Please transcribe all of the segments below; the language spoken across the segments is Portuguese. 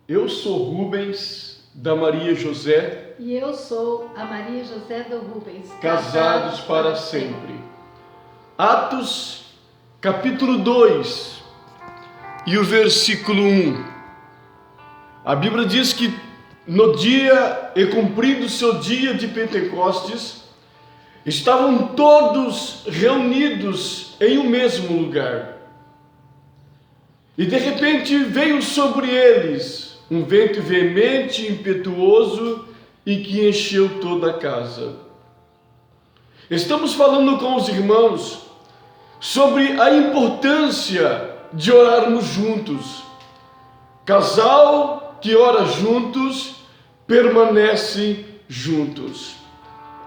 Eu sou Rubens, da Maria José. E eu sou a Maria José do Rubens. Casados para sempre. Atos, capítulo 2, e o versículo 1. A Bíblia diz que no dia, e cumprido o seu dia de Pentecostes, estavam todos reunidos em um mesmo lugar. E de repente veio sobre eles um vento veemente, impetuoso, e que encheu toda a casa. Estamos falando com os irmãos sobre a importância de orarmos juntos. Casal que ora juntos, permanece juntos.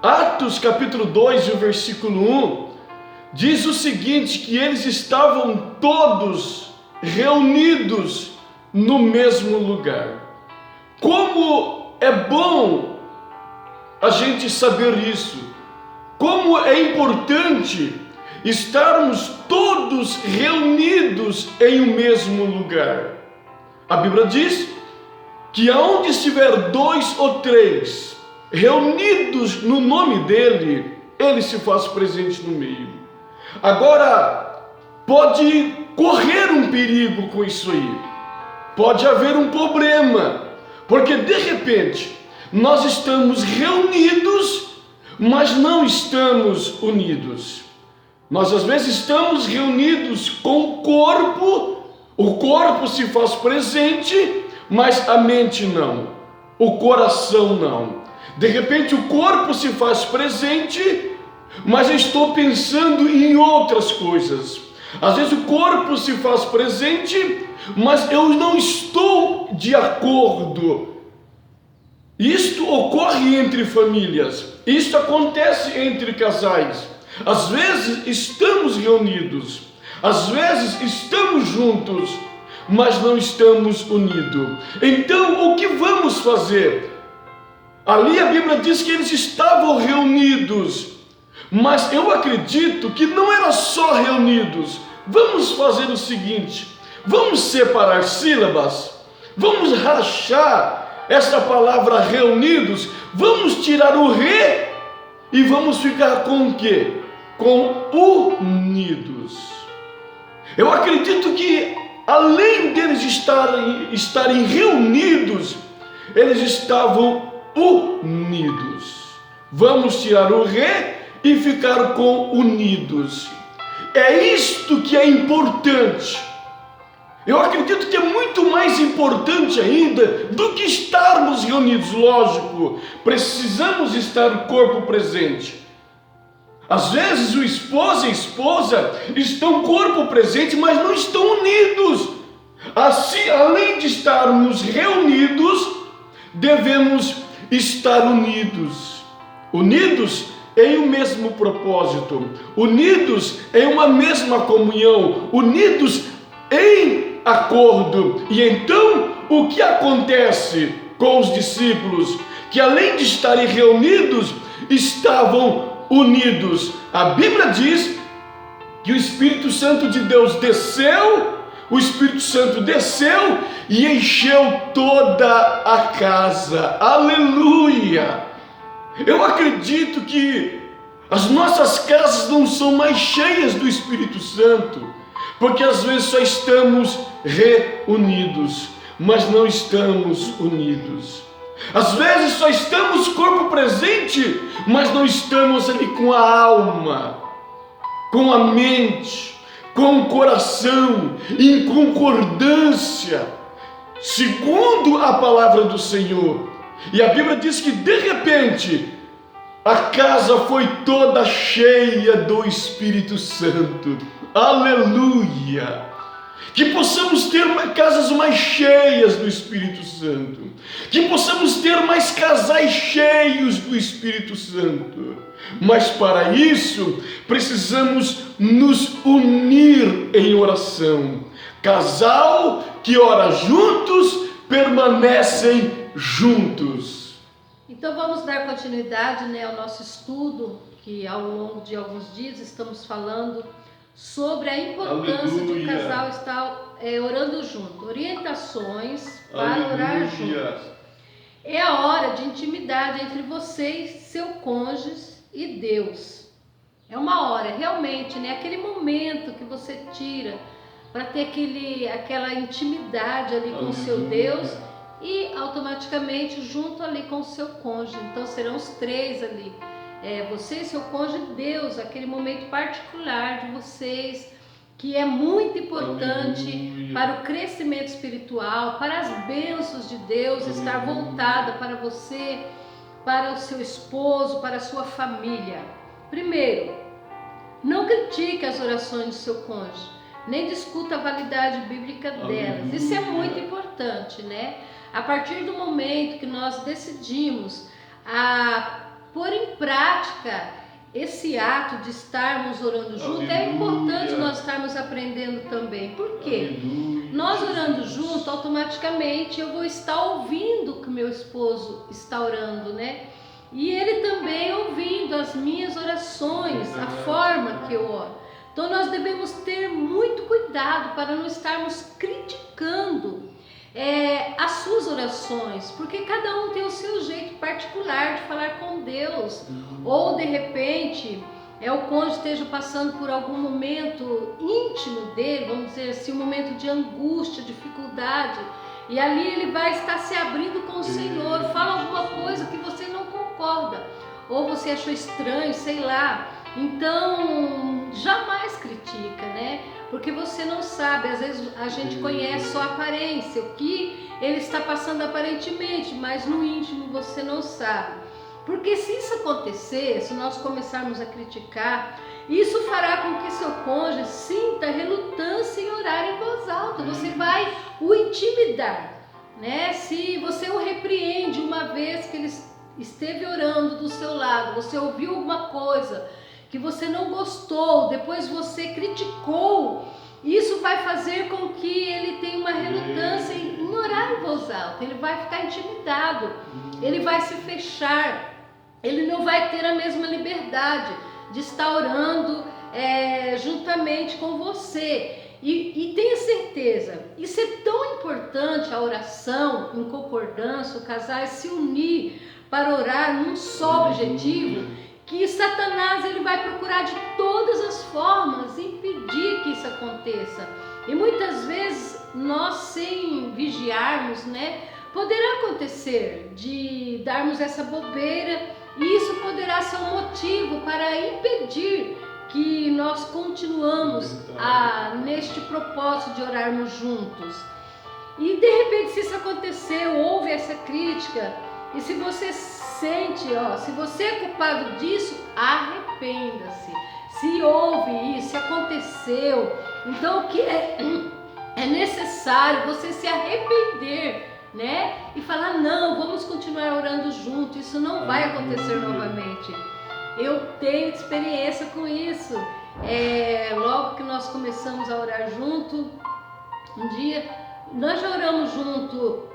Atos capítulo 2 e o versículo 1 diz o seguinte, que eles estavam todos reunidos no mesmo lugar. Como é bom a gente saber isso, como é importante estarmos todos reunidos em um mesmo lugar. A Bíblia diz que aonde estiver 2 ou 3 reunidos no nome dele, ele se faz presente no meio. Agora, pode correr um perigo com isso aí, pode haver um problema, porque de repente nós estamos reunidos, mas não estamos unidos. Nós às vezes estamos reunidos com o corpo se faz presente, mas a mente não, o coração não. De repente o corpo se faz presente, mas eu estou pensando em outras coisas. Às vezes o corpo se faz presente, mas eu não estou de acordo. Isto ocorre entre famílias, isto acontece entre casais. Às vezes estamos reunidos, às vezes estamos juntos, mas não estamos unidos. Então o que vamos fazer? Ali a Bíblia diz que eles estavam reunidos, mas eu acredito que não era só reunidos. Vamos fazer o seguinte, vamos separar sílabas, vamos rachar essa palavra reunidos, vamos tirar o re e vamos ficar com o quê? Com unidos. Eu acredito que além deles estarem reunidos, eles estavam unidos. Vamos tirar o re e ficar com unidos. É isto que é importante. Eu acredito que é muito mais importante ainda do que estarmos reunidos. Lógico, precisamos estar no corpo presente. Às vezes o esposo e a esposa estão corpo presente, mas não estão unidos. Assim, além de estarmos reunidos, devemos estar unidos. Unidos em um mesmo propósito, unidos em uma mesma comunhão, unidos em acordo. E então, o que acontece com os discípulos? Que além de estarem reunidos, estavam unidos. A Bíblia diz que o Espírito Santo de Deus desceu, o Espírito Santo desceu e encheu toda a casa. Aleluia! Eu acredito que as nossas casas não são mais cheias do Espírito Santo, porque às vezes só estamos reunidos, mas não estamos unidos. Às vezes só estamos corpo presente, mas não estamos ali com a alma, com a mente, com o coração, em concordância, segundo a palavra do Senhor. E a Bíblia diz que de repente a casa foi toda cheia do Espírito Santo. Aleluia! Que possamos ter casas mais cheias do Espírito Santo, que possamos ter mais casais cheios do Espírito Santo. Mas para isso precisamos nos unir em oração. Casal que ora juntos, permanecem juntos. Então vamos dar continuidade ao nosso estudo, que ao longo de alguns dias estamos falando sobre a importância de um Aleluia. casal estar orando junto. Orientações para orar junto. Aleluia. É a hora de intimidade entre você e seu cônjuge e Deus. É uma hora, realmente, né? Aquele momento que você tira para ter aquela intimidade ali com o seu Deus e automaticamente junto ali com o seu cônjuge. Então serão os três ali. Você e seu cônjuge e Deus, aquele momento particular de vocês, que é muito importante Aleluia. para o crescimento espiritual, para as bênçãos de Deus estar voltada para você, para o seu esposo, para a sua família. Primeiro, não critique as orações do seu cônjuge, nem discuta a validade bíblica delas. Isso é muito importante, né? A partir do momento que nós decidimos pôr em prática esse ato de estarmos orando junto, é importante nós estarmos aprendendo também. Por quê? Nós orando junto, automaticamente eu vou estar ouvindo que meu esposo está orando, né? E ele também ouvindo as minhas orações, a forma que eu oro. Então nós devemos ter muito cuidado para não estarmos criticando as suas orações, porque cada um tem o seu jeito particular de falar com Deus. Ou de repente o cônjuge esteja passando por algum momento íntimo dele, vamos dizer assim, um momento de angústia, dificuldade, e ali ele vai estar se abrindo com o Senhor, fala alguma coisa que você não concorda, ou você achou estranho, sei lá. Então jamais critica, né? Porque você não sabe, às vezes a gente conhece só a aparência, o que ele está passando aparentemente, mas no íntimo você não sabe. Porque se isso acontecer, se nós começarmos a criticar, isso fará com que seu cônjuge sinta relutância em orar em voz alta. Você vai o intimidar, né? Se você o repreende uma vez que ele esteve orando do seu lado, você ouviu alguma coisa que você não gostou, depois você criticou, isso vai fazer com que ele tenha uma relutância em orar em voz alta. Ele vai ficar intimidado, ele vai se fechar, ele não vai ter a mesma liberdade de estar orando juntamente com você. E tenha certeza, isso é tão importante, a oração em concordância, o casal se unir para orar num só objetivo, que Satanás ele vai procurar de todas as formas impedir que isso aconteça. E muitas vezes nós, sem vigiarmos, né, poderá acontecer de darmos essa bobeira, e isso poderá ser um motivo para impedir que nós continuamos neste propósito de orarmos juntos. E de repente, se isso aconteceu, houve essa crítica, e se você sente, se você é culpado disso, arrependa-se. Se houve isso, se aconteceu, então o que é necessário você se arrepender, né? E falar, não, vamos continuar orando junto, isso não vai acontecer novamente. Eu tenho experiência com isso. Logo que nós começamos a orar junto, um dia, nós já oramos junto,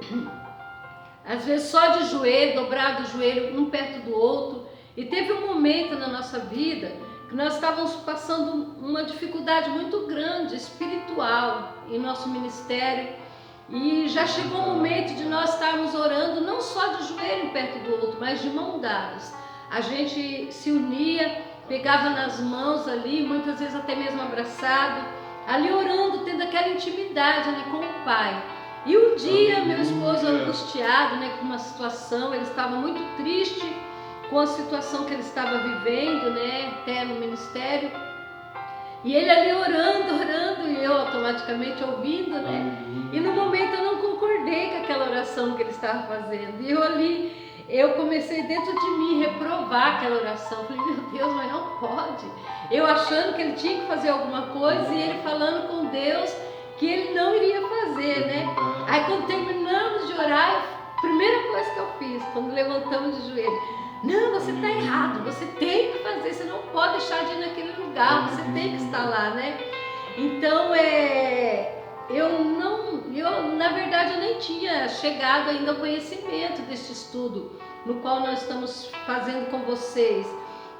às vezes só de joelho, dobrado o joelho, um perto do outro. E teve um momento na nossa vida que nós estávamos passando uma dificuldade muito grande, espiritual, em nosso ministério. E já chegou o momento de nós estarmos orando, não só de joelho perto do outro, mas de mão dadas. A gente se unia, pegava nas mãos ali, muitas vezes até mesmo abraçado, ali orando, tendo aquela intimidade ali com o Pai. E um dia, meu esposo angustiado, né, com uma situação, ele estava muito triste com a situação que ele estava vivendo, né, até no ministério. E ele ali orando, e eu automaticamente ouvindo, né? E no momento eu não concordei com aquela oração que ele estava fazendo. E eu comecei dentro de mim reprovar aquela oração. Falei, meu Deus, mas não pode. Eu achando que ele tinha que fazer alguma coisa e ele falando com Deus que ele não iria fazer, né? Aí quando terminamos de orar, a primeira coisa que eu fiz, quando levantamos de joelho, não, você está errado, você tem que fazer, você não pode deixar de ir naquele lugar, você tem que estar lá, né? Então, na verdade, eu nem tinha chegado ainda ao conhecimento deste estudo, no qual nós estamos fazendo com vocês.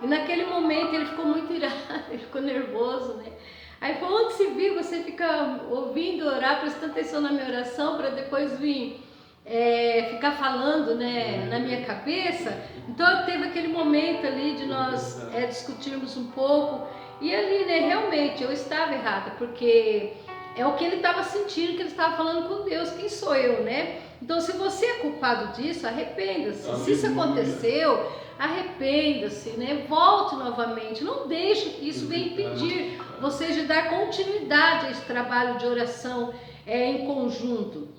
E naquele momento ele ficou muito irado, ele ficou nervoso, né? Aí foi onde se viu, você fica ouvindo orar, prestando atenção na minha oração, para depois vir ficar falando, né, na minha cabeça. Então teve aquele momento ali de nós discutirmos um pouco, e ali, né, realmente eu estava errada, porque é o que ele estava sentindo, que ele estava falando com Deus. Quem sou eu, né? Então, se você é culpado disso, arrependa-se. Se isso aconteceu, arrependa-se, né? Volte novamente. Não deixe que isso venha impedir você de dar continuidade a esse trabalho de oração em conjunto.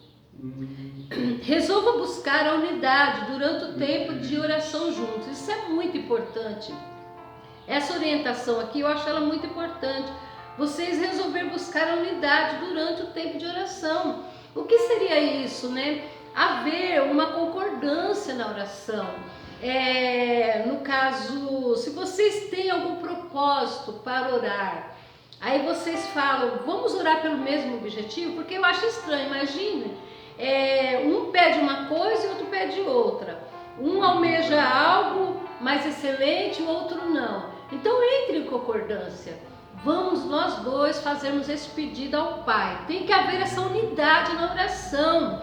Resolva buscar a unidade durante o tempo de oração juntos. Isso é muito importante. Essa orientação aqui, eu acho ela muito importante. Vocês resolveram buscar a unidade durante o tempo de oração. O que seria isso, né? Haver uma concordância na oração. No caso, se vocês têm algum propósito para orar, aí vocês falam, vamos orar pelo mesmo objetivo? Porque eu acho estranho, imagina, um pede uma coisa e outro pede outra. Um almeja algo mais excelente, o outro não. Então entre em concordância. Vamos nós dois fazermos esse pedido ao Pai. Tem que haver essa unidade na oração.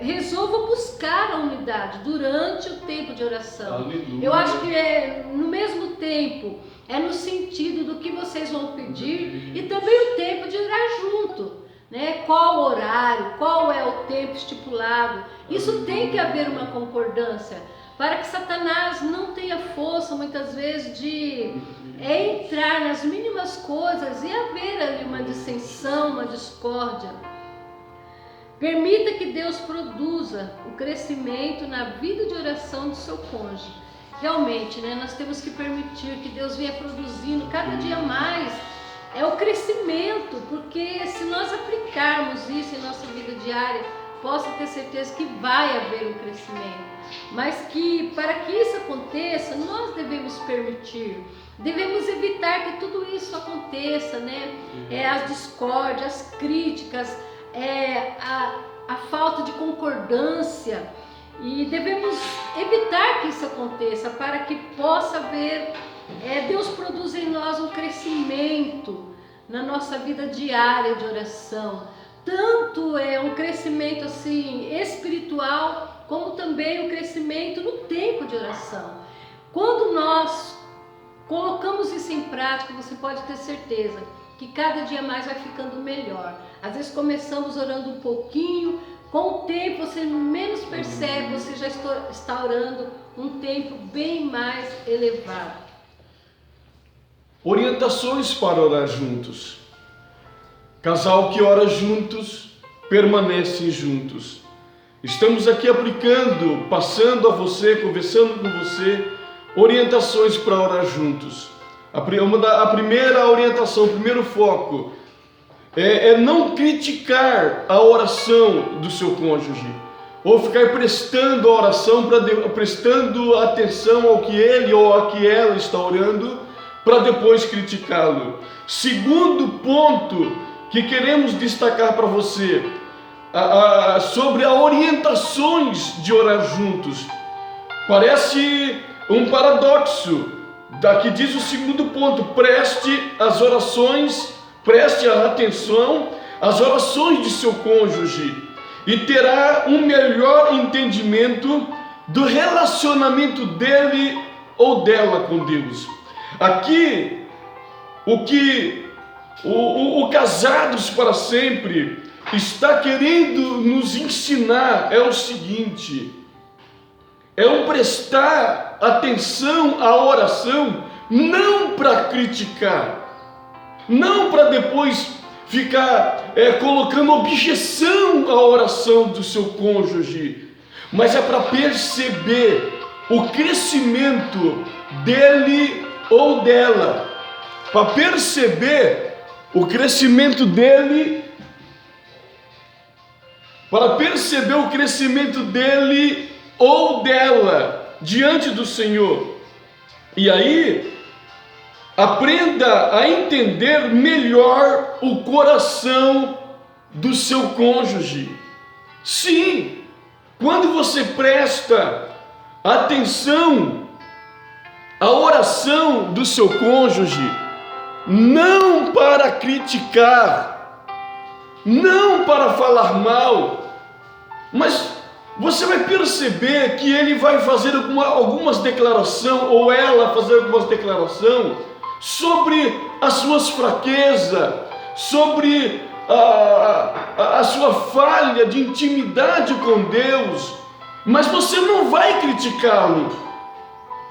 Resolva buscar a unidade durante o tempo de oração. Aleluia. Eu acho que no mesmo tempo, no sentido do que vocês vão pedir e também o tempo de orar junto. Né? Qual o horário, qual é o tempo estipulado. Isso tem que haver uma concordância, para que Satanás não tenha força, muitas vezes, de entrar nas mínimas coisas e haver ali uma dissensão, uma discórdia. Permita que Deus produza o crescimento na vida de oração do seu cônjuge. Realmente, né, nós temos que permitir que Deus venha produzindo cada dia mais o crescimento, porque se nós aplicarmos isso em nossa vida diária, possa ter certeza que vai haver um crescimento. Mas que para que isso aconteça, nós devemos permitir, devemos evitar que tudo isso aconteça, né? As discórdias, as críticas, a falta de concordância, e devemos evitar que isso aconteça para que possa haver, Deus produz em nós um crescimento na nossa vida diária de oração, tanto um crescimento assim espiritual, como também um crescimento no tempo de oração. Quando nós colocamos isso em prática, você pode ter certeza que cada dia mais vai ficando melhor. Às vezes começamos orando um pouquinho, com o tempo você menos percebe, você já está orando um tempo bem mais elevado. Orientações para orar juntos. Casal que ora juntos, permanecem juntos. Estamos aqui aplicando, passando a você, conversando com você, orientações para orar juntos. A primeira orientação, o primeiro foco é não criticar a oração do seu cônjuge, ou ficar prestando a oração, prestando atenção ao que ele ou a que ela está orando, para depois criticá-lo. Segundo ponto que queremos destacar para você, sobre as orientações de orar juntos. Parece um paradoxo. Daqui diz o segundo ponto: preste atenção às orações de seu cônjuge e terá um melhor entendimento do relacionamento dele ou dela com Deus. Aqui, o Casados para Sempre está querendo nos ensinar é o seguinte: prestar atenção à oração, não para criticar, não para depois ficar colocando objeção à oração do seu cônjuge, mas é para perceber o crescimento dele ou dela, para perceber o crescimento dele, ou dela diante do Senhor. E aí, aprenda a entender melhor o coração do seu cônjuge. Sim, quando você presta atenção à oração do seu cônjuge, não para criticar, não para falar mal, mas você vai perceber que ele vai fazer algumas declarações, ou ela fazer algumas declarações sobre as suas fraquezas, sobre a sua falha de intimidade com Deus, mas você não vai criticá-lo.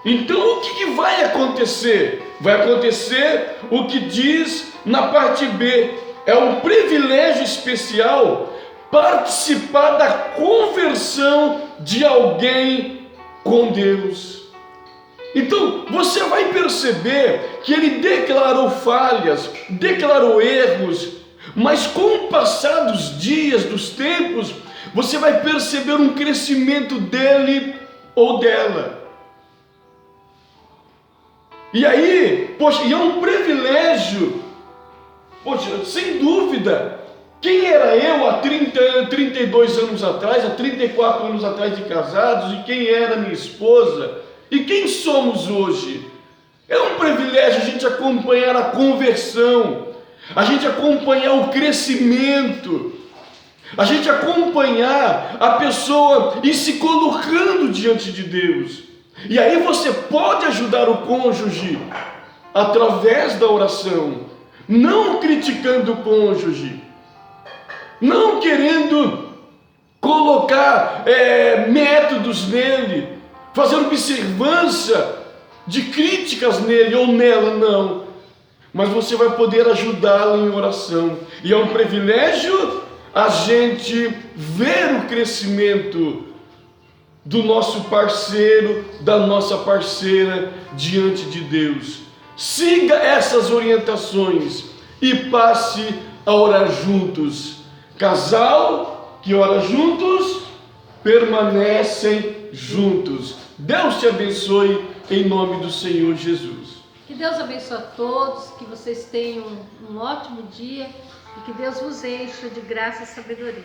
Então o que vai acontecer? Vai acontecer o que diz na parte B. É um privilégio especial participar da conversão de alguém com Deus. Então você vai perceber que ele declarou falhas, declarou erros, mas com o passar dos dias, dos tempos, você vai perceber um crescimento dele ou dela. E aí, poxa, e é um privilégio, poxa, sem dúvida. Quem era eu há 32 anos atrás, há 34 anos atrás de casados, e quem era minha esposa, e quem somos hoje? É um privilégio a gente acompanhar a conversão, a gente acompanhar o crescimento, a gente acompanhar a pessoa e se colocando diante de Deus. E aí você pode ajudar o cônjuge através da oração, não criticando o cônjuge, não querendo colocar métodos nele, fazer observância de críticas nele ou nela, não. Mas você vai poder ajudá-lo em oração. E é um privilégio a gente ver o crescimento do nosso parceiro, da nossa parceira diante de Deus. Siga essas orientações e passe a orar juntos. Casal que ora juntos, permanecem juntos. Deus te abençoe em nome do Senhor Jesus. Que Deus abençoe a todos, que vocês tenham um ótimo dia e que Deus vos encha de graça e sabedoria.